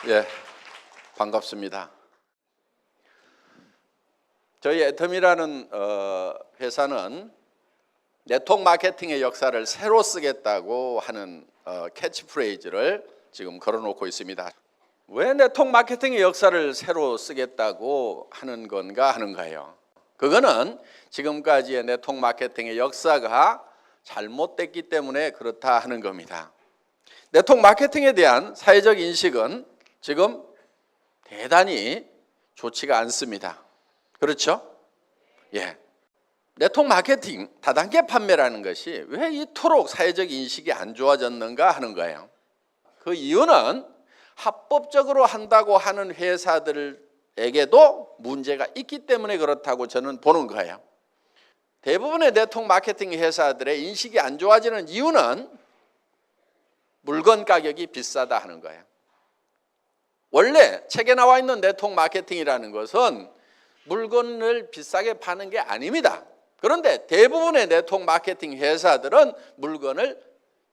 예, 반갑습니다. 저희 애텀이라는 회사는 네트워크 마케팅의 역사를 새로 쓰겠다고 하는 캐치프레이즈를 지금 걸어놓고 있습니다. 왜 네트워크 마케팅의 역사를 새로 쓰겠다고 하는 건가 하는 거예요. 그거는 지금까지의 네트워크 마케팅의 역사가 잘못됐기 때문에 그렇다 하는 겁니다. 네트워크 마케팅에 대한 사회적 인식은 지금 대단히 좋지가 않습니다. 그렇죠? 예. 네트워크 마케팅, 다단계 판매라는 것이 왜 이토록 사회적 인식이 안 좋아졌는가 하는 거예요. 그 이유는 합법적으로 한다고 하는 회사들에게도 문제가 있기 때문에 그렇다고 저는 보는 거예요. 대부분의 네트워크 마케팅 회사들의 인식이 안 좋아지는 이유는 물건 가격이 비싸다 하는 거예요. 원래 책에 나와 있는 네트워크 마케팅이라는 것은 물건을 비싸게 파는 게 아닙니다. 그런데 대부분의 네트워크 마케팅 회사들은 물건을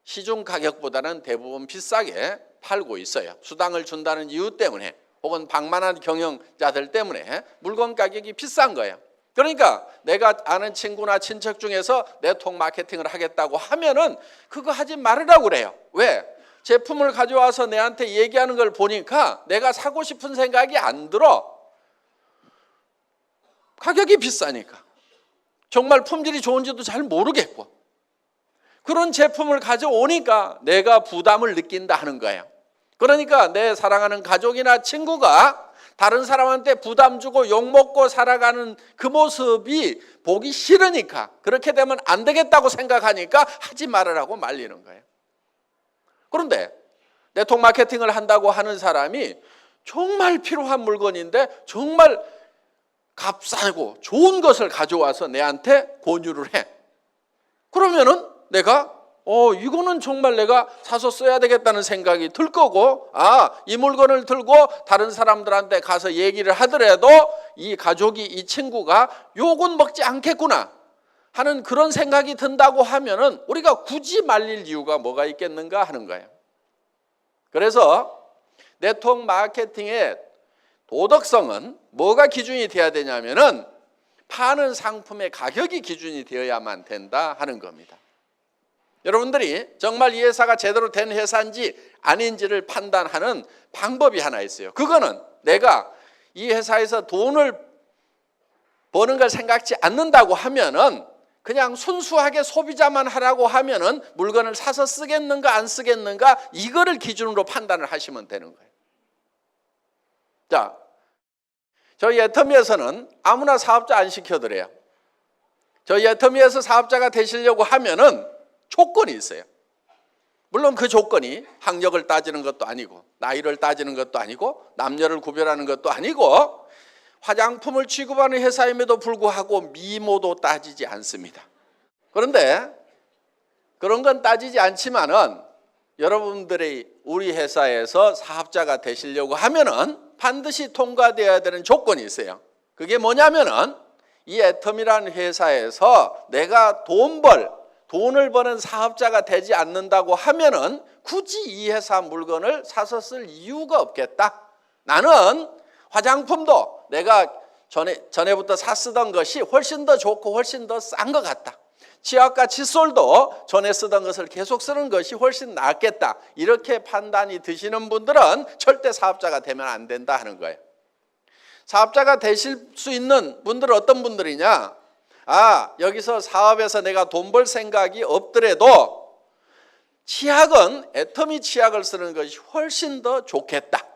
시중 가격보다는 대부분 비싸게 팔고 있어요. 수당을 준다는 이유 때문에 혹은 방만한 경영자들 때문에 물건 가격이 비싼 거예요. 그러니까 내가 아는 친구나 친척 중에서 네트워크 마케팅을 하겠다고 하면은 그거 하지 말으라고 그래요. 왜? 제품을 가져와서 내한테 얘기하는 걸 보니까 내가 사고 싶은 생각이 안 들어. 가격이 비싸니까. 정말 품질이 좋은지도 잘 모르겠고. 그런 제품을 가져오니까 내가 부담을 느낀다 하는 거예요. 그러니까 내 사랑하는 가족이나 친구가 다른 사람한테 부담 주고 욕먹고 살아가는 그 모습이 보기 싫으니까, 그렇게 되면 안 되겠다고 생각하니까 하지 말으라고 말리는 거예요. 그런데 네트워크 마케팅을 한다고 하는 사람이 정말 필요한 물건인데 정말 값싸고 좋은 것을 가져와서 내한테 권유를 해. 그러면은 내가 이거는 정말 내가 사서 써야 되겠다는 생각이 들 거고, 이 물건을 들고 다른 사람들한테 가서 얘기를 하더라도 이 가족이, 이 친구가 욕은 먹지 않겠구나 하는 그런 생각이 든다고 하면은 우리가 굳이 말릴 이유가 뭐가 있겠는가 하는 거예요. 그래서 네트워크 마케팅의 도덕성은 뭐가 기준이 되어야 되냐면은 파는 상품의 가격이 기준이 되어야만 된다 하는 겁니다. 여러분들이 정말 이 회사가 제대로 된 회사인지 아닌지를 판단하는 방법이 하나 있어요. 그거는 내가 이 회사에서 돈을 버는 걸 생각지 않는다고 하면은 그냥 순수하게 소비자만 하라고 하면은 물건을 사서 쓰겠는가 안 쓰겠는가 이거를 기준으로 판단을 하시면 되는 거예요. 자, 저희 애터미에서는 아무나 사업자 안 시켜드려요. 저희 애터미에서 사업자가 되시려고 하면은 조건이 있어요. 물론 그 조건이 학력을 따지는 것도 아니고 나이를 따지는 것도 아니고 남녀를 구별하는 것도 아니고 화장품을 취급하는 회사임에도 불구하고 미모도 따지지 않습니다. 그런데 그런 건 따지지 않지만은 여러분들이 우리 회사에서 사업자가 되시려고 하면은 반드시 통과되어야 되는 조건이 있어요. 그게 뭐냐면은 이 애텀이라는 회사에서 내가 돈을 버는 사업자가 되지 않는다고 하면은 굳이 이 회사 물건을 사서 쓸 이유가 없겠다. 나는 화장품도 내가 전에부터 쓰던 것이 훨씬 더 좋고 훨씬 더 싼 것 같다. 치약과 칫솔도 전에 쓰던 것을 계속 쓰는 것이 훨씬 낫겠다. 이렇게 판단이 드시는 분들은 절대 사업자가 되면 안 된다 하는 거예요. 사업자가 되실 수 있는 분들은 어떤 분들이냐? 여기서 사업에서 내가 돈 벌 생각이 없더라도 치약은 애터미 치약을 쓰는 것이 훨씬 더 좋겠다.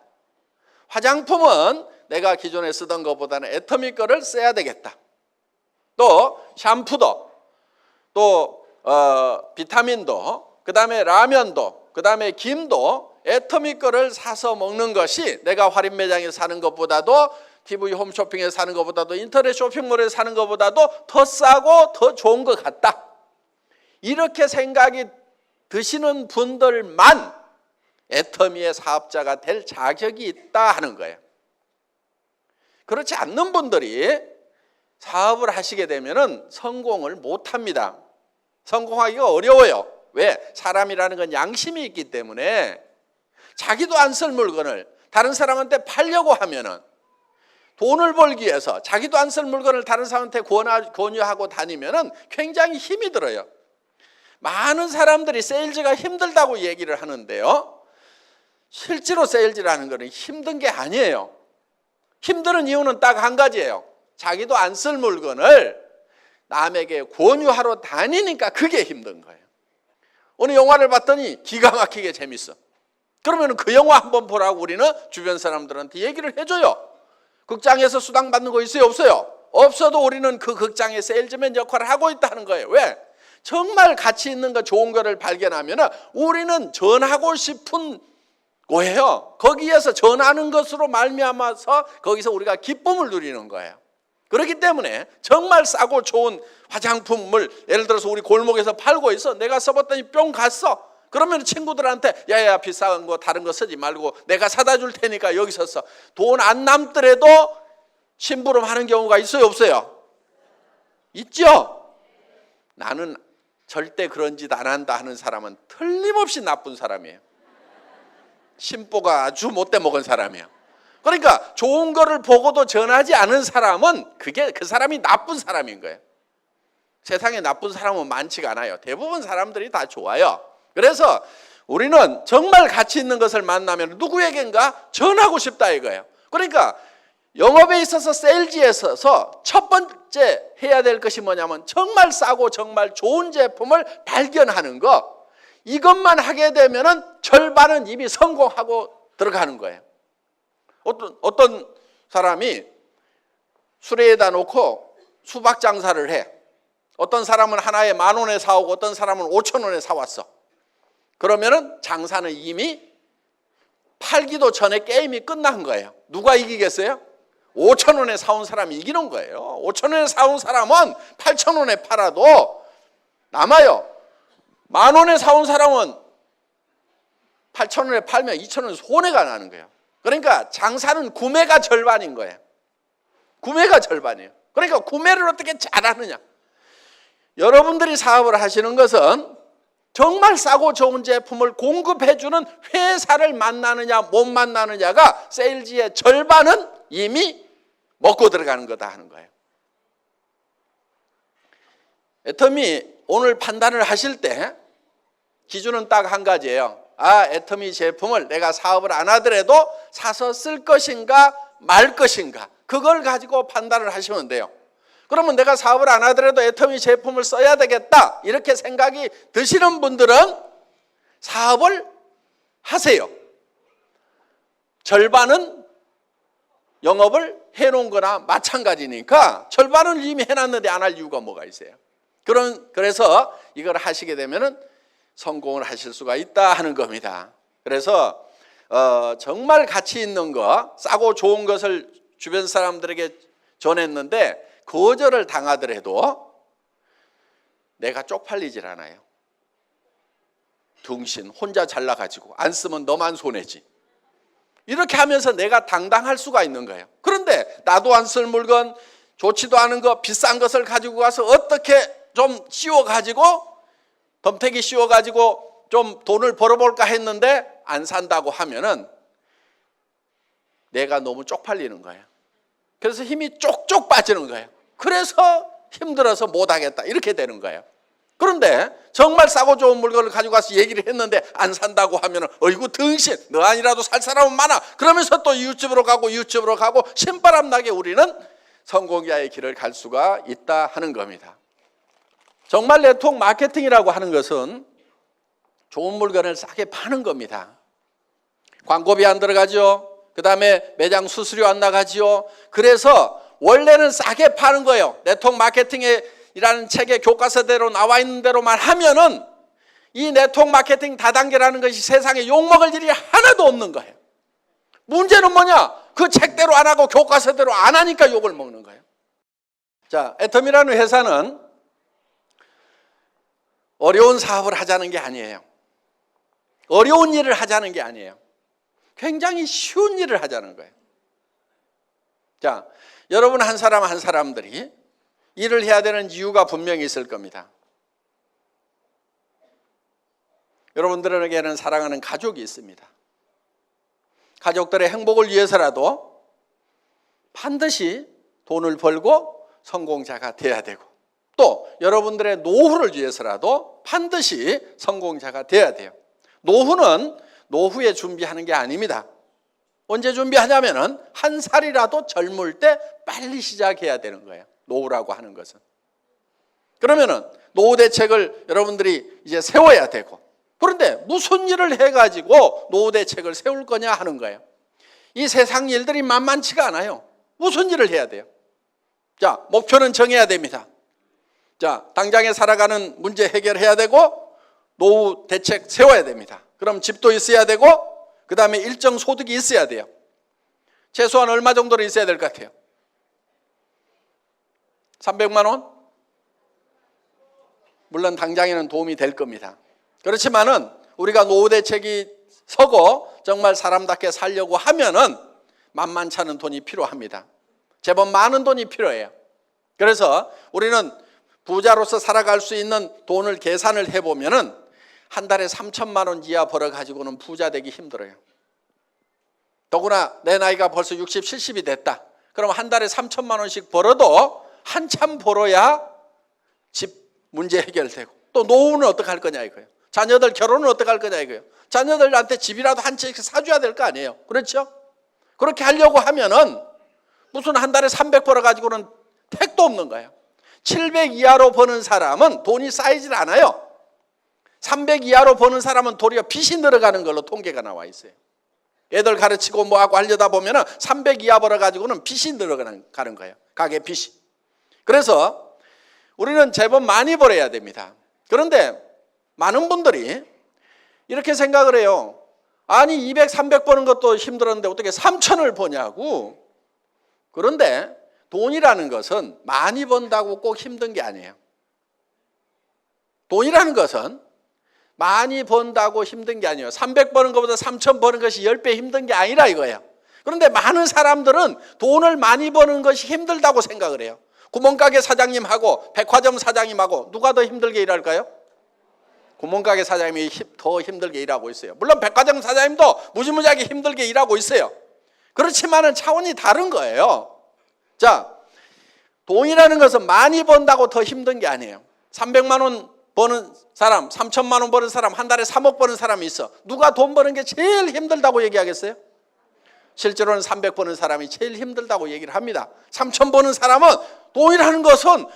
화장품은 내가 기존에 쓰던 것보다는 애터미 거를 써야 되겠다. 또 샴푸도, 또 비타민도, 그 다음에 라면도, 그 다음에 김도 애터미 거를 사서 먹는 것이 내가 할인 매장에서 사는 것보다도 TV 홈쇼핑에서 사는 것보다도 인터넷 쇼핑몰에서 사는 것보다도 더 싸고 더 좋은 것 같다. 이렇게 생각이 드시는 분들만 애터미의 사업자가 될 자격이 있다 하는 거예요. 그렇지 않는 분들이 사업을 하시게 되면 성공을 못합니다. 성공하기가 어려워요. 왜? 사람이라는 건 양심이 있기 때문에 자기도 안 쓸 물건을 다른 사람한테 팔려고 하면은 돈을 벌기 위해서 자기도 안 쓸 물건을 다른 사람한테 권유하고 다니면은 굉장히 힘이 들어요. 많은 사람들이 세일즈가 힘들다고 얘기를 하는데요. 실제로 세일즈라는 것은 힘든 게 아니에요. 힘든 이유는 딱 한 가지예요. 자기도 안 쓸 물건을 남에게 권유하러 다니니까 그게 힘든 거예요. 어느 영화를 봤더니 기가 막히게 재밌어. 그러면 그 영화 한번 보라고 우리는 주변 사람들한테 얘기를 해줘요. 극장에서 수당 받는 거 있어요? 없어요? 없어도 우리는 그 극장의 세일즈맨 역할을 하고 있다는 거예요. 왜? 정말 가치 있는 거 좋은 거를 발견하면 우리는 전하고 싶은 거예요. 거기에서 전하는 것으로 말미암아서 거기서 우리가 기쁨을 누리는 거예요. 그렇기 때문에 정말 싸고 좋은 화장품을 예를 들어서 우리 골목에서 팔고 있어. 내가 써봤더니 뿅 갔어. 그러면 친구들한테 야야 비싼 거 다른 거 쓰지 말고 내가 사다 줄 테니까 여기서 써. 돈 안 남더라도 심부름하는 경우가 있어요? 없어요? 있죠? 나는 절대 그런 짓 안 한다 하는 사람은 틀림없이 나쁜 사람이에요. 심보가 아주 못돼 먹은 사람이에요. 그러니까 좋은 거를 보고도 전하지 않은 사람은 그 사람이 나쁜 사람인 거예요. 세상에 나쁜 사람은 많지가 않아요. 대부분 사람들이 다 좋아요. 그래서 우리는 정말 가치 있는 것을 만나면 누구에겐가 전하고 싶다 이거예요. 그러니까 영업에 있어서 세일즈에 있어서 첫 번째 해야 될 것이 뭐냐면 정말 싸고 정말 좋은 제품을 발견하는 것. 이것만 하게 되면은 절반은 이미 성공하고 들어가는 거예요. 어떤 사람이 수레에다 놓고 수박 장사를 해. 어떤 사람은 하나에 10,000원에 사오고 어떤 사람은 5,000원에 사왔어. 그러면은 장사는 이미 팔기도 전에 게임이 끝난 거예요. 누가 이기겠어요? 5,000원에 사온 사람이 이기는 거예요. 5,000원에 사온 사람은 8,000원에 팔아도 남아요. 10,000원에 사온 사람은 8,000원에 팔면 2,000원 손해가 나는 거예요. 그러니까 장사는 구매가 절반인 거예요. 구매가 절반이에요. 그러니까 구매를 어떻게 잘하느냐. 여러분들이 사업을 하시는 것은 정말 싸고 좋은 제품을 공급해주는 회사를 만나느냐 못 만나느냐가 세일즈의 절반은 이미 먹고 들어가는 거다 하는 거예요. 애터미 오늘 판단을 하실 때 기준은 딱 한 가지예요. 애터미 제품을 내가 사업을 안 하더라도 사서 쓸 것인가 말 것인가 그걸 가지고 판단을 하시면 돼요. 그러면 내가 사업을 안 하더라도 애터미 제품을 써야 되겠다 이렇게 생각이 드시는 분들은 사업을 하세요. 절반은 영업을 해놓은 거나 마찬가지니까 절반은 이미 해놨는데 안 할 이유가 뭐가 있어요. 그래서 이걸 하시게 되면은 성공을 하실 수가 있다 하는 겁니다. 그래서 정말 가치 있는 거 싸고 좋은 것을 주변 사람들에게 전했는데 거절을 당하더라도 내가 쪽팔리질 않아요. 둥신 혼자 잘나가지고 안 쓰면 너만 손해지. 이렇게 하면서 내가 당당할 수가 있는 거예요. 그런데 나도 안 쓸 물건 좋지도 않은 거 비싼 것을 가지고 가서 어떻게 좀 씌워가지고 덤태기 씌워가지고 좀 돈을 벌어볼까 했는데 안 산다고 하면은 내가 너무 쪽팔리는 거예요. 그래서 힘이 쪽쪽 빠지는 거예요. 그래서 힘들어서 못하겠다 이렇게 되는 거예요. 그런데 정말 싸고 좋은 물건을 가지고 가서 얘기를 했는데 안 산다고 하면은 어이구 등신 너 아니라도 살 사람은 많아. 그러면서 또 이웃집으로 가고 신바람 나게 우리는 성공자의 길을 갈 수가 있다 하는 겁니다. 정말 네트워크 마케팅이라고 하는 것은 좋은 물건을 싸게 파는 겁니다. 광고비 안 들어가죠. 그 다음에 매장 수수료 안 나가지요. 그래서 원래는 싸게 파는 거예요. 네트워크 마케팅이라는 책의 교과서대로 나와 있는 대로만 하면은 이 네트워크 마케팅 다단계라는 것이 세상에 욕먹을 일이 하나도 없는 거예요. 문제는 뭐냐? 그 책대로 안 하고 교과서대로 안 하니까 욕을 먹는 거예요. 자, 애텀이라는 회사는 어려운 사업을 하자는 게 아니에요. 어려운 일을 하자는 게 아니에요. 굉장히 쉬운 일을 하자는 거예요. 자, 여러분 한 사람 한 사람들이 일을 해야 되는 이유가 분명히 있을 겁니다. 여러분들에게는 사랑하는 가족이 있습니다. 가족들의 행복을 위해서라도 반드시 돈을 벌고 성공자가 돼야 되고, 또 여러분들의 노후를 위해서라도 반드시 성공자가 돼야 돼요. 노후는 노후에 준비하는 게 아닙니다. 언제 준비하냐면은 한 살이라도 젊을 때 빨리 시작해야 되는 거예요. 노후라고 하는 것은. 그러면은 노후 대책을 여러분들이 이제 세워야 되고, 그런데 무슨 일을 해가지고 노후 대책을 세울 거냐 하는 거예요. 이 세상 일들이 만만치가 않아요. 무슨 일을 해야 돼요? 자, 목표는 정해야 됩니다. 자, 당장에 살아가는 문제 해결해야 되고, 노후 대책 세워야 됩니다. 그럼 집도 있어야 되고, 그 다음에 일정 소득이 있어야 돼요. 최소한 얼마 정도는 있어야 될 것 같아요? 300만 원? 물론 당장에는 도움이 될 겁니다. 그렇지만은 우리가 노후 대책이 서고 정말 사람답게 살려고 하면은 만만치 않은 돈이 필요합니다. 제법 많은 돈이 필요해요. 그래서 우리는 부자로서 살아갈 수 있는 돈을 계산을 해보면은 한 달에 3천만 원 이하 벌어가지고는 부자 되기 힘들어요. 더구나 내 나이가 벌써 60, 70이 됐다. 그럼 한 달에 3천만 원씩 벌어도 한참 벌어야 집 문제 해결되고, 또 노후는 어떻게 할 거냐 이거예요. 자녀들 결혼은 어떻게 할 거냐 이거예요. 자녀들한테 집이라도 한 채씩 사줘야 될 거 아니에요. 그렇죠? 그렇게 하려고 하면은 무슨 한 달에 300 벌어가지고는 택도 없는 거예요. 700 이하로 버는 사람은 돈이 쌓이질 않아요. 300 이하로 버는 사람은 도리어 빚이 늘어가는 걸로 통계가 나와 있어요. 애들 가르치고 뭐하고 하려다 보면은 300 이하 벌어가지고는 빚이 늘어가는 거예요. 가계 빚이. 그래서 우리는 제법 많이 벌어야 됩니다. 그런데 많은 분들이 이렇게 생각을 해요. 아니 200, 300 버는 것도 힘들었는데 어떻게 3천을 버냐고. 그런데 돈이라는 것은 많이 번다고 꼭 힘든 게 아니에요. 돈이라는 것은 많이 번다고 힘든 게 아니에요. 300 버는 것보다 3천 버는 것이 10배 힘든 게 아니라 이거예요. 그런데 많은 사람들은 돈을 많이 버는 것이 힘들다고 생각을 해요. 구멍가게 사장님하고 백화점 사장님하고 누가 더 힘들게 일할까요? 구멍가게 사장님이 더 힘들게 일하고 있어요. 물론 백화점 사장님도 무지무지하게 힘들게 일하고 있어요. 그렇지만은 차원이 다른 거예요. 자, 돈이라는 것은 많이 번다고 더 힘든 게 아니에요. 300만 원 버는 사람, 3천만 원 버는 사람, 한 달에 3억 버는 사람이 있어. 누가 돈 버는 게 제일 힘들다고 얘기하겠어요? 실제로는 300 버는 사람이 제일 힘들다고 얘기를 합니다. 3천 버는 사람은 돈이라는 것은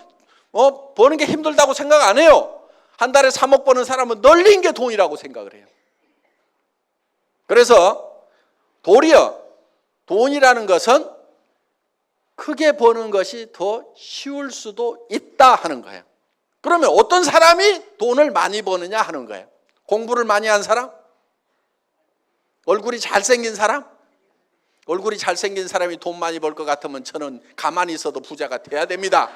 버는 게 힘들다고 생각 안 해요. 한 달에 3억 버는 사람은 널린 게 돈이라고 생각을 해요. 그래서 도리어 돈이라는 것은 크게 버는 것이 더 쉬울 수도 있다 하는 거예요. 그러면 어떤 사람이 돈을 많이 버느냐 하는 거예요. 공부를 많이 한 사람? 얼굴이 잘생긴 사람? 얼굴이 잘생긴 사람이 돈 많이 벌 것 같으면 저는 가만히 있어도 부자가 돼야 됩니다.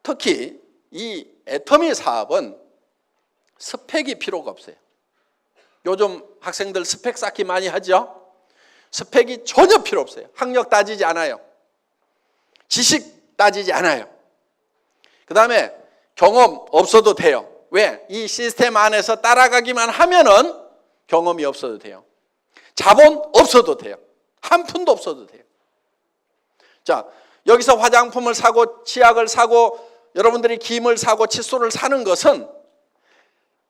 특히 이 애터미 사업은 스펙이 필요가 없어요. 요즘 학생들 스펙 쌓기 많이 하죠? 스펙이 전혀 필요 없어요. 학력 따지지 않아요. 지식 따지지 않아요. 그 다음에 경험 없어도 돼요. 왜? 이 시스템 안에서 따라가기만 하면은 경험이 없어도 돼요. 자본 없어도 돼요. 한 푼도 없어도 돼요. 자, 여기서 화장품을 사고 치약을 사고 여러분들이 김을 사고 칫솔을 사는 것은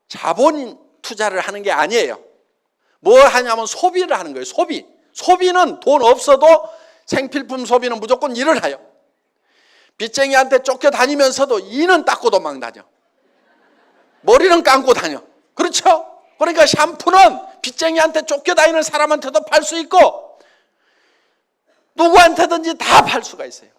자본 투자를 하는 게 아니에요. 뭘 하냐면 소비를 하는 거예요. 소비. 소비는 돈 없어도 생필품 소비는 무조건 일을 해요. 빚쟁이한테 쫓겨다니면서도 이는 닦고 도망다녀. 머리는 감고 다녀. 그렇죠? 그러니까 샴푸는 빚쟁이한테 쫓겨다니는 사람한테도 팔 수 있고 누구한테든지 다 팔 수가 있어요.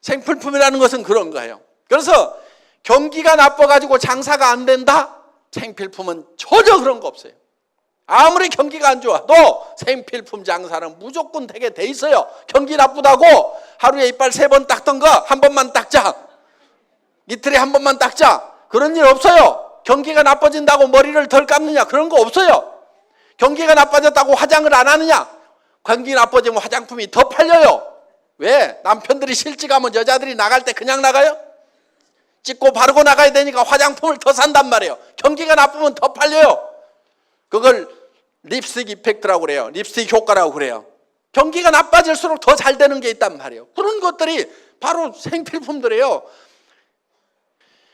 생필품이라는 것은 그런 거예요. 그래서 경기가 나빠가지고 장사가 안 된다? 생필품은 전혀 그런 거 없어요. 아무리 경기가 안 좋아도 생필품 장사는 무조건 되게 돼 있어요. 경기 나쁘다고 하루에 이빨 3번 닦던 거 한 번만 닦자. 이틀에 한 번만 닦자. 그런 일 없어요. 경기가 나빠진다고 머리를 덜 감느냐? 그런 거 없어요. 경기가 나빠졌다고 화장을 안 하느냐? 경기 나빠지면 화장품이 더 팔려요. 왜? 남편들이 실직하면 여자들이 나갈 때 그냥 나가요? 찍고 바르고 나가야 되니까 화장품을 더 산단 말이에요. 경기가 나쁘면 더 팔려요. 그걸 립스틱 이펙트라고 그래요. 립스틱 효과라고 그래요. 경기가 나빠질수록 더 잘 되는 게 있단 말이에요. 그런 것들이 바로 생필품들이에요.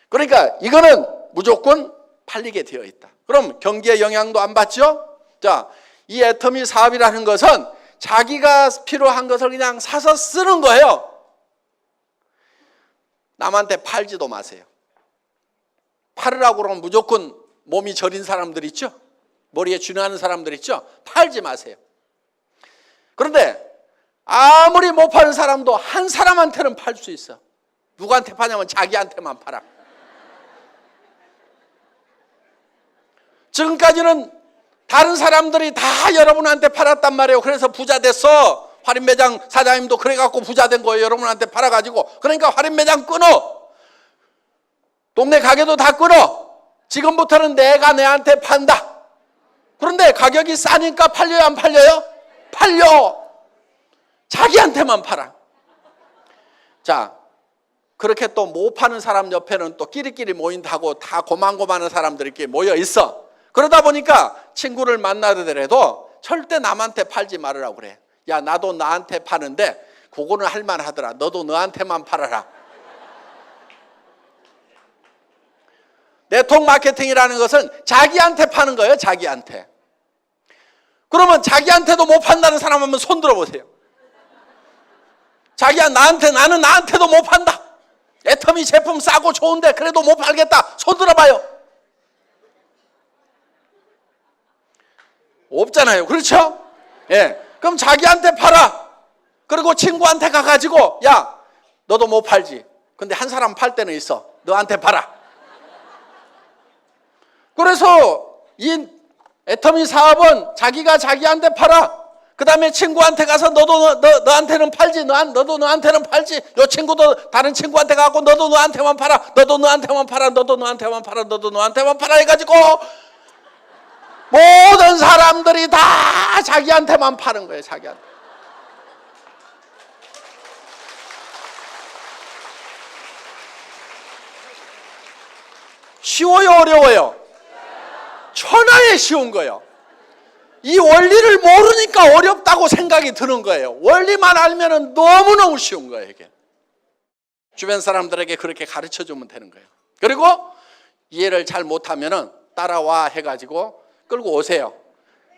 그러니까 이거는 무조건 팔리게 되어 있다. 그럼 경기에 영향도 안 받죠? 자, 이 애터미 사업이라는 것은 자기가 필요한 것을 그냥 사서 쓰는 거예요. 남한테 팔지도 마세요. 팔으라고 그러면 무조건 몸이 저린 사람들 있죠? 머리에 쥐나는 사람들 있죠? 팔지 마세요. 그런데 아무리 못 파는 사람도 한 사람한테는 팔 수 있어. 누구한테 파냐면 자기한테만 팔아. 지금까지는 다른 사람들이 다 여러분한테 팔았단 말이에요. 그래서 부자 됐어. 할인매장 사장님도 그래갖고 부자 된 거예요. 여러분한테 팔아가지고. 그러니까 할인매장 끊어. 동네 가게도 다 끊어. 지금부터는 내가 내한테 판다. 그런데 가격이 싸니까 팔려요, 안 팔려요? 팔려. 자기한테만 팔아. 자, 그렇게 또 못 파는 사람 옆에는 또 끼리끼리 모인다고 다 고만고만한 사람들이 이렇게 모여 있어. 그러다 보니까 친구를 만나더라도 절대 남한테 팔지 말으라고 그래. 야, 나도 나한테 파는데 그거는 할만하더라. 너도 너한테만 팔아라. 네트워크 마케팅이라는 것은 자기한테 파는 거예요. 자기한테. 그러면 자기한테도 못 판다는 사람 한번 손 들어보세요. 자기야, 나는 나한테도 못 판다. 애터미 제품 싸고 좋은데 그래도 못 팔겠다. 손 들어봐요. 없잖아요. 그렇죠? 예. 그럼 자기한테 팔아. 그리고 친구한테 가가지고, 야, 너도 못 팔지. 근데 한 사람 팔 때는 있어. 너한테 팔아. 그래서 이 애터미 사업은 자기가 자기한테 팔아. 그 다음에 친구한테 가서 너한테는 팔지. 너도 너한테는 팔지. 요 친구도 다른 친구한테 가고 너도 너한테만 팔아. 너도 너한테만 팔아. 너도 너한테만 팔아. 너도 너한테만 팔아 해가지고 모든 사람들이 다 자기한테만 파는 거예요. 자기한테. 쉬워요, 어려워요? 천하에 쉬운 거예요. 이 원리를 모르니까 어렵다고 생각이 드는 거예요. 원리만 알면 너무너무 쉬운 거예요, 이게. 주변 사람들에게 그렇게 가르쳐 주면 되는 거예요. 그리고 이해를 잘 못하면 따라와 해가지고 끌고 오세요.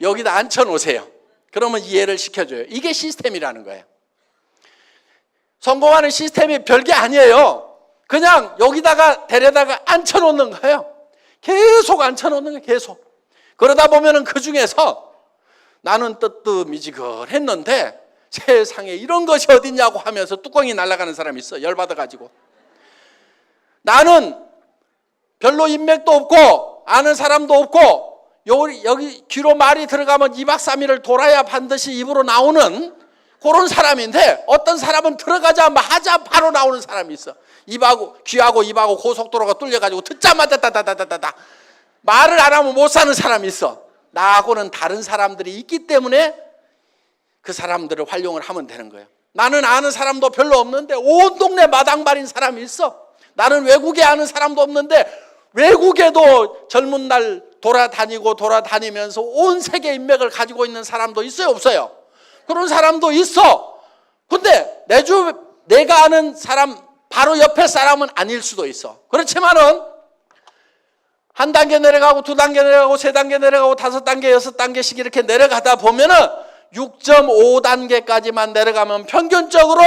여기다 앉혀놓으세요. 그러면 이해를 시켜줘요. 이게 시스템이라는 거예요. 성공하는 시스템이 별게 아니에요. 그냥 여기다가 데려다가 앉혀놓는 거예요. 계속 앉혀놓는 거예요. 계속. 그러다 보면 그 중에서 나는 뜨뜻미지근했는데 세상에 이런 것이 어딨냐고 하면서 뚜껑이 날아가는 사람이 있어. 열받아가지고. 나는 별로 인맥도 없고 아는 사람도 없고 여기 귀로 말이 들어가면 2박 3일을 돌아야 반드시 입으로 나오는 그런 사람인데 어떤 사람은 들어가자마자 바로 나오는 사람이 있어. 귀하고 입하고 고속도로가 뚫려가지고 듣자마자 다다다다다 말을 안 하면 못 사는 사람이 있어. 나하고는 다른 사람들이 있기 때문에 그 사람들을 활용을 하면 되는 거예요. 나는 아는 사람도 별로 없는데 온 동네 마당발인 사람이 있어. 나는 외국에 아는 사람도 없는데 외국에도 젊은 날 돌아다니면서 온 세계 인맥을 가지고 있는 사람도 있어요, 없어요? 그런 사람도 있어. 근데 내가 아는 사람 바로 옆에 사람은 아닐 수도 있어. 그렇지만은 한 단계 내려가고 두 단계 내려가고 세 단계 내려가고 다섯 단계 여섯 단계씩 이렇게 내려가다 보면은 6.5단계까지만 내려가면 평균적으로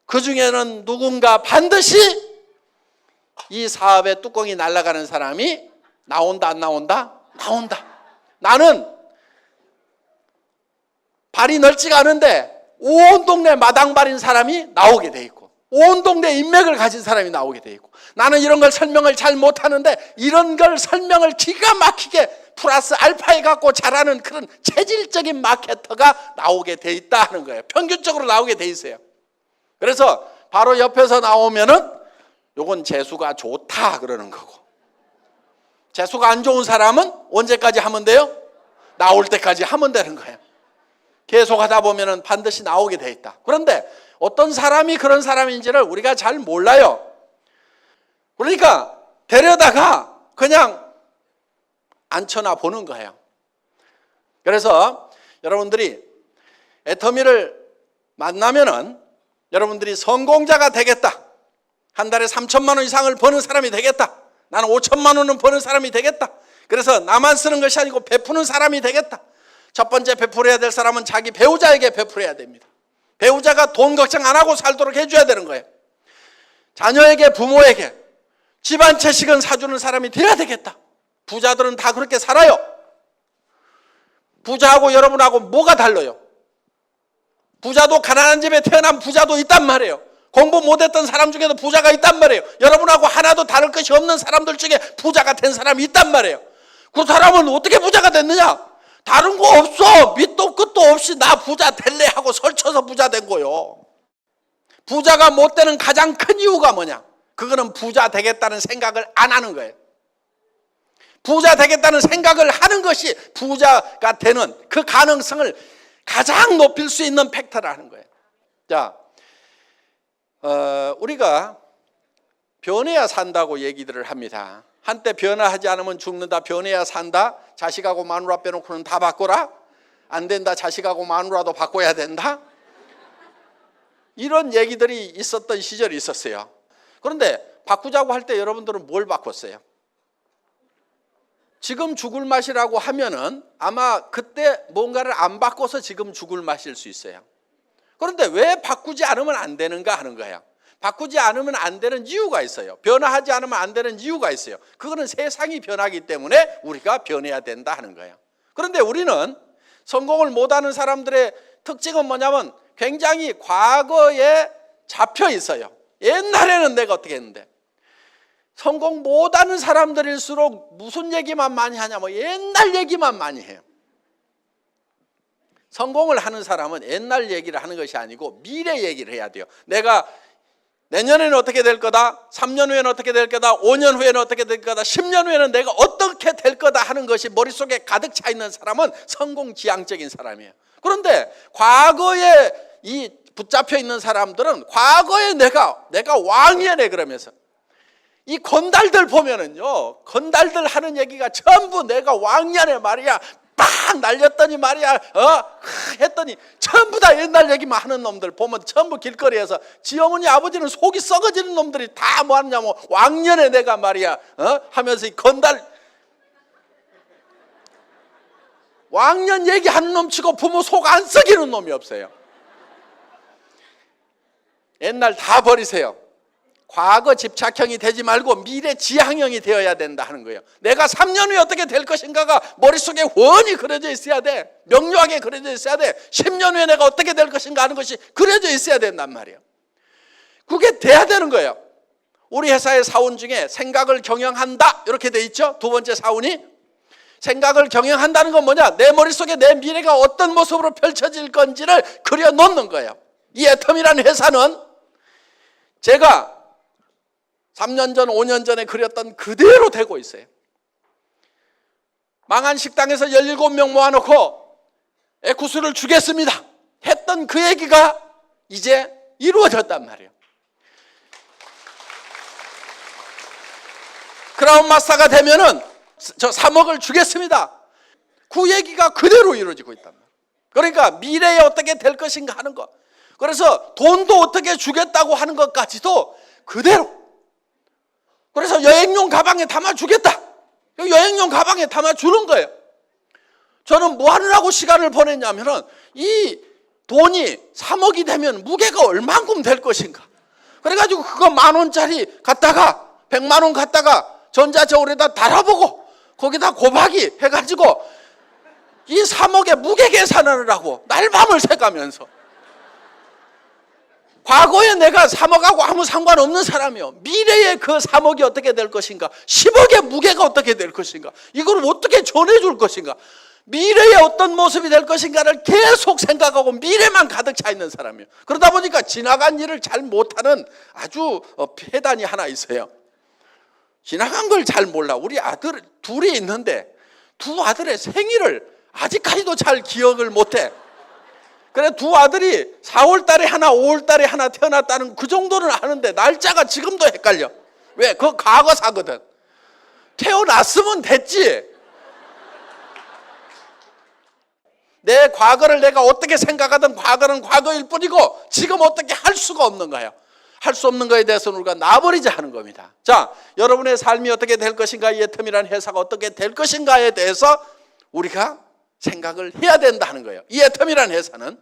그 중에는 누군가 반드시 이 사업의 뚜껑이 날아가는 사람이 나온다, 안 나온다? 나온다. 나는 발이 넓지가 않은데 온 동네 마당발인 사람이 나오게 돼 있고 온 동네 인맥을 가진 사람이 나오게 돼 있고 나는 이런 걸 설명을 잘 못하는데 이런 걸 설명을 기가 막히게 플러스 알파에 갖고 잘하는 그런 체질적인 마케터가 나오게 돼 있다 하는 거예요. 평균적으로 나오게 돼 있어요. 그래서 바로 옆에서 나오면은 요건 재수가 좋다 그러는 거고 재수가 안 좋은 사람은 언제까지 하면 돼요? 나올 때까지 하면 되는 거예요. 계속 하다 보면은 반드시 나오게 돼 있다. 그런데 어떤 사람이 그런 사람인지를 우리가 잘 몰라요. 그러니까 데려다가 그냥 앉혀놔 보는 거예요. 그래서 여러분들이 애터미를 만나면은 여러분들이 성공자가 되겠다. 한 달에 3천만 원 이상을 버는 사람이 되겠다. 나는 5천만 원은 버는 사람이 되겠다. 그래서 나만 쓰는 것이 아니고 베푸는 사람이 되겠다. 첫 번째 베풀어야 될 사람은 자기 배우자에게 베풀어야 됩니다. 배우자가 돈 걱정 안 하고 살도록 해줘야 되는 거예요. 자녀에게, 부모에게 집 한 채씩은 사주는 사람이 돼야 되겠다. 부자들은 다 그렇게 살아요. 부자하고 여러분하고 뭐가 달라요? 부자도 가난한 집에 태어난 부자도 있단 말이에요. 공부 못했던 사람 중에도 부자가 있단 말이에요. 여러분하고 하나도 다를 것이 없는 사람들 중에 부자가 된 사람이 있단 말이에요. 그 사람은 어떻게 부자가 됐느냐? 다른 거 없어. 밑도 끝도 없이 나 부자 될래 하고 설쳐서 부자 된 거요. 부자가 못 되는 가장 큰 이유가 뭐냐? 그거는 부자 되겠다는 생각을 안 하는 거예요. 부자 되겠다는 생각을 하는 것이 부자가 되는 그 가능성을 가장 높일 수 있는 팩터라는 거예요. 자, 우리가 변해야 산다고 얘기들을 합니다. 한때 변화하지 않으면 죽는다, 변해야 산다, 자식하고 마누라 빼놓고는 다 바꿔라, 안 된다, 자식하고 마누라도 바꿔야 된다, 이런 얘기들이 있었던 시절이 있었어요. 그런데 바꾸자고 할 때 여러분들은 뭘 바꿨어요? 지금 죽을 맛이라고 하면은 아마 그때 뭔가를 안 바꿔서 지금 죽을 맛일 수 있어요. 그런데 왜 바꾸지 않으면 안 되는가 하는 거예요. 바꾸지 않으면 안 되는 이유가 있어요. 변화하지 않으면 안 되는 이유가 있어요. 그거는 세상이 변하기 때문에 우리가 변해야 된다 하는 거예요. 그런데 우리는 성공을 못하는 사람들의 특징은 뭐냐면 굉장히 과거에 잡혀 있어요. 옛날에는 내가 어떻게 했는데, 성공 못하는 사람들일수록 무슨 얘기만 많이 하냐면 옛날 얘기만 많이 해요. 성공을 하는 사람은 옛날 얘기를 하는 것이 아니고 미래 얘기를 해야 돼요. 내가 내년에는 어떻게 될 거다, 3년 후에는 어떻게 될 거다, 5년 후에는 어떻게 될 거다, 10년 후에는 내가 어떻게 될 거다 하는 것이 머릿속에 가득 차 있는 사람은 성공지향적인 사람이에요. 그런데 과거에 이 붙잡혀 있는 사람들은 과거에 내가 왕이네 그러면서 이 건달들 보면은요, 건달들 하는 얘기가 전부 내가 왕년에 말이야 빡 날렸더니 말이야 했더니 전부 다 옛날 얘기만 하는 놈들 보면 전부 길거리에서 지 어머니 아버지는 속이 썩어지는 놈들이 다 뭐 하느냐면 왕년에 내가 말이야 하면서 이 건달 왕년 얘기하는 놈 치고 부모 속 안 썩이는 놈이 없어요. 옛날 다 버리세요. 과거 집착형이 되지 말고 미래 지향형이 되어야 된다 하는 거예요. 내가 3년 후에 어떻게 될 것인가가 머릿속에 훤히 그려져 있어야 돼. 명료하게 그려져 있어야 돼. 10년 후에 내가 어떻게 될 것인가 하는 것이 그려져 있어야 된단 말이에요. 그게 돼야 되는 거예요. 우리 회사의 사원 중에 생각을 경영한다 이렇게 돼 있죠. 두 번째 사원이 생각을 경영한다는 건 뭐냐? 내 머릿속에 내 미래가 어떤 모습으로 펼쳐질 건지를 그려놓는 거예요. 이 애텀이라는 회사는 제가 3년 전, 5년 전에 그렸던 그대로 되고 있어요. 망한 식당에서 17명 모아놓고 에쿠스를 주겠습니다 했던 그 얘기가 이제 이루어졌단 말이에요. 크라운 마스터가 되면은 저 3억을 주겠습니다. 그 얘기가 그대로 이루어지고 있단 말이에요. 그러니까 미래에 어떻게 될 것인가 하는 것. 그래서 돈도 어떻게 주겠다고 하는 것까지도 그대로. 그래서 여행용 가방에 담아주겠다. 여행용 가방에 담아주는 거예요. 저는 뭐 하느라고 시간을 보냈냐면은 이 돈이 3억이 되면 무게가 얼만큼 될 것인가. 그래가지고 그거 10,000원짜리 갖다가 100만 원 갖다가 전자저울에다 달아보고 거기다 곱하기 해가지고 이 3억의 무게 계산을 하고 날밤을 새가면서 과거에 내가 3억하고 아무 상관없는 사람이요. 미래에 그 3억이 어떻게 될 것인가, 10억의 무게가 어떻게 될 것인가, 이걸 어떻게 전해줄 것인가, 미래에 어떤 모습이 될 것인가를 계속 생각하고 미래만 가득 차 있는 사람이에요. 그러다 보니까 지나간 일을 잘 못하는 아주 폐단이 하나 있어요. 지나간 걸 잘 몰라. 우리 아들 둘이 있는데 두 아들의 생일을 아직까지도 잘 기억을 못해. 그래 두 아들이 4월 달에 하나 5월 달에 하나 태어났다는 그 정도는 아는데 날짜가 지금도 헷갈려. 왜? 그거 과거사거든. 태어났으면 됐지. 내 과거를 내가 어떻게 생각하든 과거는 과거일 뿐이고 지금 어떻게 할 수가 없는 거예요. 할 수 없는 거에 대해서는 우리가 놔버리자 하는 겁니다. 자, 여러분의 삶이 어떻게 될 것인가, 이 애텀이라는 회사가 어떻게 될 것인가에 대해서 우리가 생각을 해야 된다는 거예요. 이 애텀이라는 회사는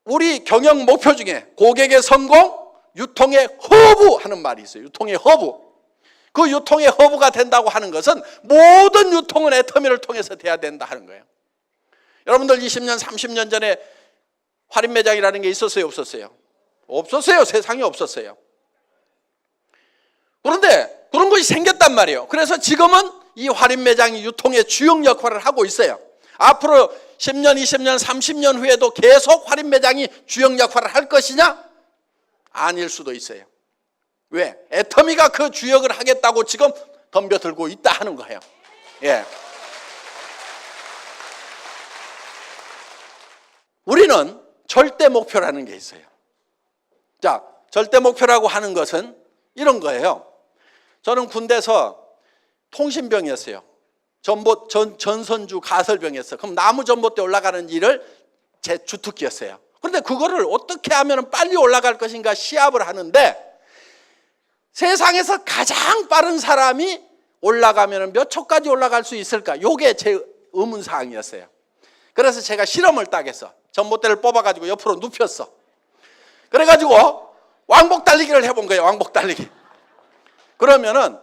우리 경영 목표 중에 고객의 성공, 유통의 허브 하는 말이 있어요. 유통의 허브. 그 유통의 허브가 된다고 하는 것은 모든 유통은 애터미를 통해서 돼야 된다 하는 거예요. 여러분들 20년, 30년 전에 할인 매장이라는 게 있었어요, 없었어요? 없었어요. 세상에 없었어요. 그런데 그런 것이 생겼단 말이에요. 그래서 지금은 이 할인 매장이 유통의 주역 역할을 하고 있어요. 앞으로 10년, 20년, 30년 후에도 계속 할인 매장이 주역 역할을 할 것이냐? 아닐 수도 있어요. 왜? 애터미가 그 주역을 하겠다고 지금 덤벼들고 있다 하는 거예요. 예. 우리는 절대 목표라는 게 있어요. 자, 절대 목표라고 하는 것은 이런 거예요. 저는 군대에서 통신병이었어요. 전선주 가설병이었어요. 그럼 나무 전봇대 올라가는 일을 제 주특기였어요. 그런데 그거를 어떻게 하면 빨리 올라갈 것인가 시합을 하는데 세상에서 가장 빠른 사람이 올라가면 몇 초까지 올라갈 수 있을까? 이게 제 의문사항이었어요. 그래서 제가 실험을 딱 했어. 전봇대를 뽑아가지고 옆으로 눕혔어. 그래가지고 왕복 달리기를 해본 거예요. 왕복 달리기. 그러면은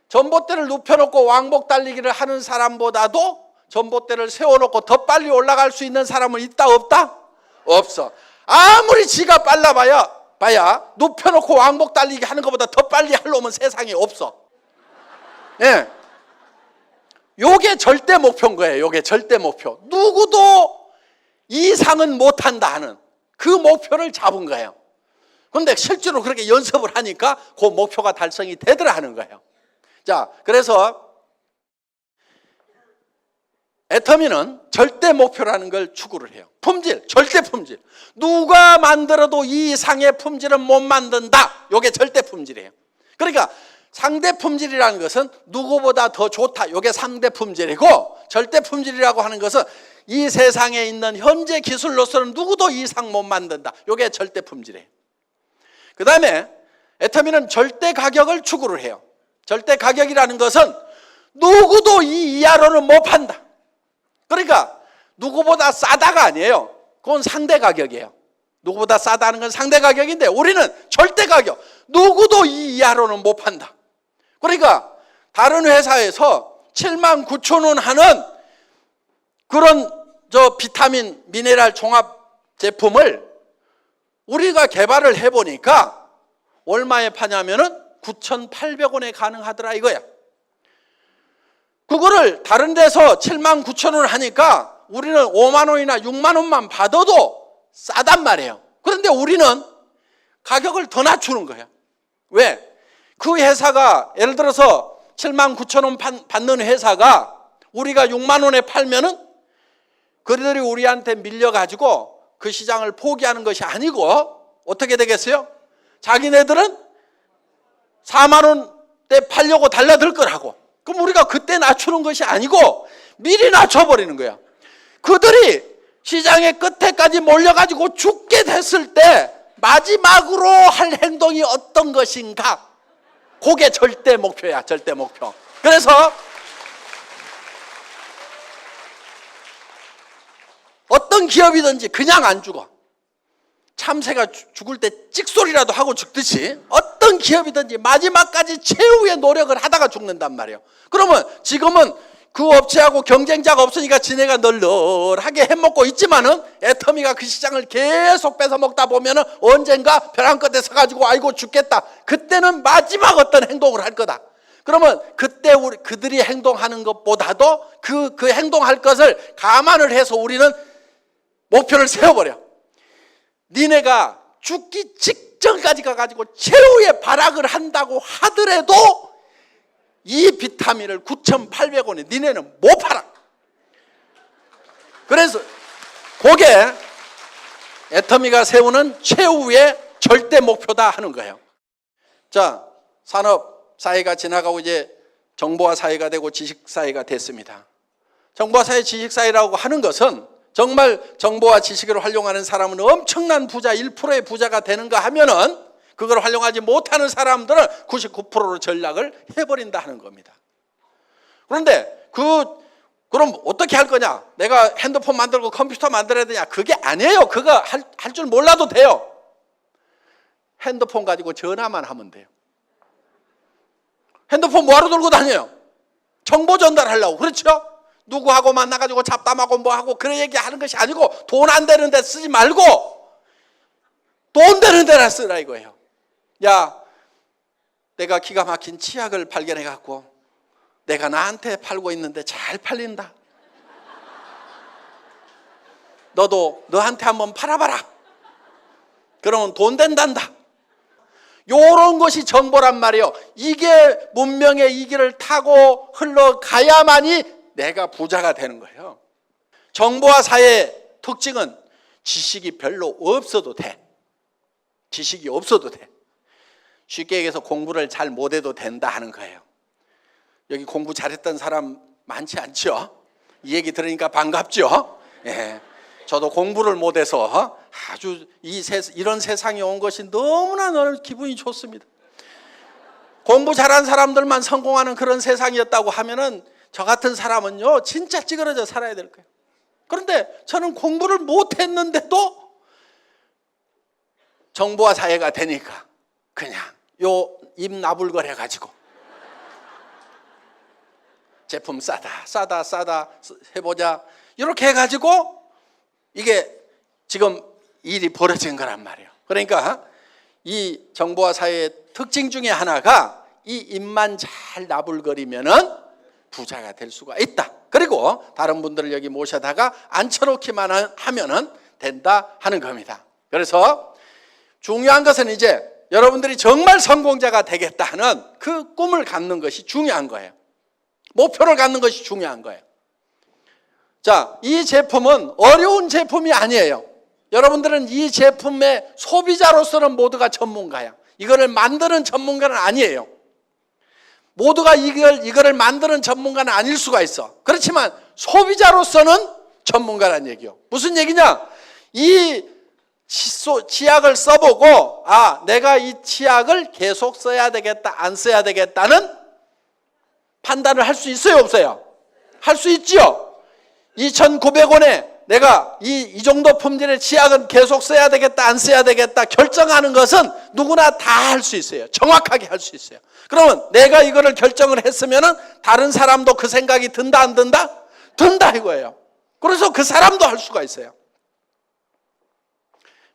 전봇대를 눕혀놓고 왕복 달리기를 하는 사람보다도 전봇대를 세워놓고 더 빨리 올라갈 수 있는 사람은 있다 없다? 없어. 아무리 지가 빨라봐야 눕혀놓고 왕복 달리기 하는 것보다 더 빨리 할 놈은 세상에 없어. 예. 요게 절대 목표인 거예요. 요게 절대 목표. 누구도 이상은 못한다 하는 그 목표를 잡은 거예요. 그런데 실제로 그렇게 연습을 하니까 그 목표가 달성이 되더라 하는 거예요. 자, 그래서 애터미는 절대 목표라는 걸 추구를 해요. 품질, 절대 품질. 누가 만들어도 이 이상의 품질은 못 만든다. 이게 절대 품질이에요. 그러니까 상대 품질이라는 것은 누구보다 더 좋다. 이게 상대 품질이고, 절대 품질이라고 하는 것은 이 세상에 있는 현재 기술로서는 누구도 이상 못 만든다. 이게 절대 품질이에요. 그 다음에 애터미는 절대 가격을 추구를 해요. 절대 가격이라는 것은 누구도 이 이하로는 못 판다. 그러니까 누구보다 싸다가 아니에요. 그건 상대 가격이에요. 누구보다 싸다는 건 상대 가격인데 우리는 절대 가격. 누구도 이 이하로는 못 판다. 그러니까 다른 회사에서 79,000원 하는 그런 비타민 미네랄 종합 제품을 우리가 개발을 해보니까 얼마에 파냐면은 9,800원에 가능하더라 이거야. 그거를 다른 데서 79,000원 하니까 우리는 5만 원이나 6만 원만 받아도 싸단 말이에요. 그런데 우리는 가격을 더 낮추는 거예요. 왜? 그 회사가 예를 들어서 79,000원 받는 회사가 우리가 6만 원에 팔면은 그들이 우리한테 밀려가지고 그 시장을 포기하는 것이 아니고 어떻게 되겠어요? 자기네들은 4만 원대 팔려고 달라들 거라고. 그럼 우리가 그때 낮추는 것이 아니고 미리 낮춰버리는 거야. 그들이 시장의 끝에까지 몰려가지고 죽게 됐을 때 마지막으로 할 행동이 어떤 것인가? 그게 절대 목표야, 절대 목표. 그래서 어떤 기업이든지 그냥 안 죽어. 참새가 죽을 때 찍소리라도 하고 죽듯이 어떤 기업이든지 마지막까지 최후의 노력을 하다가 죽는단 말이에요. 그러면 지금은 그 업체하고 경쟁자가 없으니까 지네가 널널하게 해먹고 있지만은 애터미가 그 시장을 계속 뺏어 먹다 보면은 언젠가 벼랑 끝에 서가지고 아이고 죽겠다. 그때는 마지막 어떤 행동을 할 거다. 그러면 그때 그들이 행동하는 것보다도 그 행동할 것을 감안을 해서 우리는 목표를 세워버려. 니네가 죽기 직전까지 가가지고 최후의 발악을 한다고 하더라도 이 비타민을 9,800원에 니네는 못 팔아. 그래서 그게 애터미가 세우는 최후의 절대 목표다 하는 거예요. 자, 산업 사회가 지나가고 이제 정보화 사회가 되고 지식 사회가 됐습니다. 정보화 사회, 지식 사회라고 하는 것은 정말 정보와 지식을 활용하는 사람은 엄청난 부자, 1%의 부자가 되는가 하면은 그걸 활용하지 못하는 사람들은 99%로 전락을 해버린다 하는 겁니다. 그런데 그럼 어떻게 할 거냐? 내가 핸드폰 만들고 컴퓨터 만들어야 되냐? 그게 아니에요. 그거 할 줄 몰라도 돼요. 핸드폰 가지고 전화만 하면 돼요. 핸드폰 뭐하러 들고 다녀요? 정보 전달하려고. 그렇죠? 누구하고 만나가지고 잡담하고 뭐하고 그런 얘기하는 것이 아니고 돈 안 되는 데 쓰지 말고 돈 되는 데나 쓰라 이거예요. 야, 내가 기가 막힌 치약을 발견해갖고 내가 나한테 팔고 있는데 잘 팔린다. 너도 너한테 한번 팔아봐라. 그러면 돈 된단다. 요런 것이 정보란 말이에요. 이게 문명의 이 길을 타고 흘러가야만이 내가 부자가 되는 거예요. 정보화 사회의 특징은 지식이 별로 없어도 돼. 지식이 없어도 돼. 쉽게 얘기해서 공부를 잘 못해도 된다 하는 거예요. 여기 공부 잘했던 사람 많지 않죠? 이 얘기 들으니까 반갑죠? 예. 저도 공부를 못해서 아주 이런 세상에 온 것이 너무나 기분이 좋습니다. 공부 잘한 사람들만 성공하는 그런 세상이었다고 하면은 저 같은 사람은요 진짜 찌그러져 살아야 될 거예요. 그런데 저는 공부를 못했는데도 정보화 사회가 되니까 그냥 요 입 나불거려 가지고 제품 싸다 해보자 이렇게 해가지고 이게 지금 일이 벌어진 거란 말이에요. 그러니까 이 정보화 사회의 특징 중에 하나가 이 입만 잘 나불거리면은 부자가 될 수가 있다. 그리고 다른 분들을 여기 모셔다가 앉혀놓기만 하면은 된다 하는 겁니다. 그래서 중요한 것은 이제 여러분들이 정말 성공자가 되겠다 하는 그 꿈을 갖는 것이 중요한 거예요. 목표를 갖는 것이 중요한 거예요. 자, 이 제품은 어려운 제품이 아니에요. 여러분들은 이 제품의 소비자로서는 모두가 전문가야. 이거를 만드는 전문가는 아니에요. 모두가 이거를 만드는 전문가는 아닐 수가 있어. 그렇지만 소비자로서는 전문가라는 얘기요. 무슨 얘기냐? 이 치약을 써보고 내가 이 치약을 계속 써야 되겠다, 안 써야 되겠다는 판단을 할 수 있어요, 없어요? 할 수 있죠. 2,900원에 내가 이 정도 품질의 치약은 계속 써야 되겠다, 안 써야 되겠다 결정하는 것은 누구나 다 할 수 있어요. 정확하게 할 수 있어요. 그러면 내가 이거를 결정을 했으면은 다른 사람도 그 생각이 든다, 안 든다? 든다 이거예요. 그래서 그 사람도 할 수가 있어요.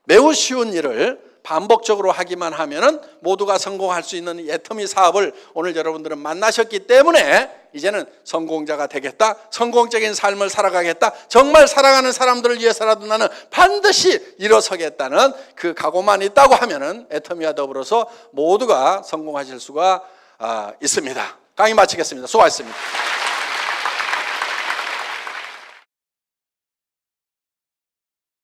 매우 쉬운 일을 반복적으로 하기만 하면은 모두가 성공할 수 있는 이 애터미 사업을 오늘 여러분들은 만나셨기 때문에 이제는 성공자가 되겠다, 성공적인 삶을 살아가겠다, 정말 사랑하는 사람들을 위해서라도 나는 반드시 일어서겠다는 그 각오만 있다고 하면은 애터미와 더불어서 모두가 성공하실 수가 있습니다. 강의 마치겠습니다. 수고하셨습니다.